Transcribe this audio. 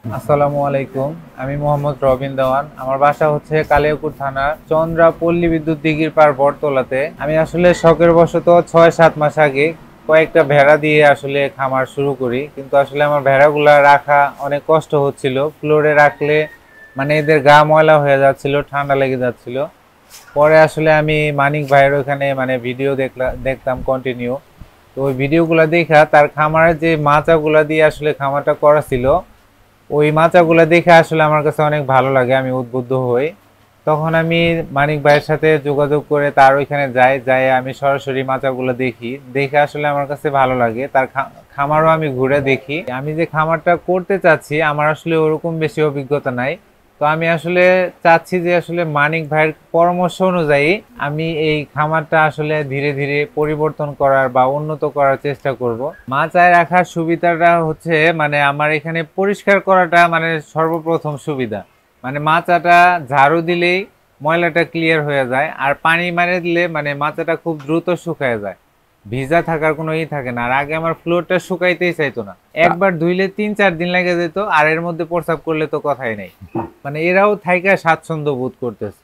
আসসালামু আলাইকুম। আমি মোহাম্মদ রবিন দেওয়ান। আমার বাসা হচ্ছে কালিয়াকৈর থানা চন্দ্রা পল্লী বিদ্যুৎ দিঘির পার বটতলাতে। আমি আসলে শখের বশত 6-7 মাস আগে কয়েকটা ভেড়া দিয়ে আসলে খামার শুরু করি, কিন্তু আসলে আমার ভেড়াগুলা রাখা অনেক কষ্ট হচ্ছিল। ফ্লোরে রাখলে মানে এদের গা ময়লা হয়ে যাচ্ছিল, ঠান্ডা লেগে যাচ্ছিল। পরে আসলে আমি মানিক ভাইয়ের ওখানে মানে ভিডিও দেখতাম কন্টিনিউ। তো ওই ভিডিওগুলো দেখা তার খামারের যে মাচাগুলা দিয়ে আসলে খামারটা করা ছিল, ওই মাচাগুলা দেখে আসলে আমার কাছে অনেক ভালো লাগে, আমি উদ্বুদ্ধ হই। তখন আমি মানিক ভাইয়ের সাথে যোগাযোগ করে তার ওইখানে যাই আমি সরাসরি মাচাগুলো দেখি, দেখে আসলে আমার কাছে ভালো লাগে। তার খামারও আমি ঘুরে দেখি। আমি যে খামারটা করতে চাচ্ছি আমার আসলে ওরকম বেশি অভিজ্ঞতা নাই। তো আমি আসলে চাচ্ছি যে আসলে মানিক ভাইয়ের পরামর্শ অনুযায়ী আমি এই খামারটা আসলে ধীরে ধীরে পরিবর্তন করার বা উন্নত করার চেষ্টা করব। মাচায় রাখার সুবিধাটা হচ্ছে মানে আমার এখানে পরিষ্কার করাটা মানে সর্বপ্রথম সুবিধা। মানে মাচাটা ঝাড়ু দিলেই ময়লাটা ক্লিয়ার হয়ে যায়, আর পানি মারে দিলে মানে মাচাটা খুব দ্রুত শুকায় যায়, ভিজা থাকার কোনো থাকে না। আর আগে আমার ফ্লোরটা শুকাইতেই চাইতো না, একবার ধুইলে 3-4 দিন লেগে যেত, আর এর মধ্যে প্রস্রাব করলে তো কথাই নেই। মানে এরাও থাইকা স্বাচ্ছন্দ্য বোধ করতেছে।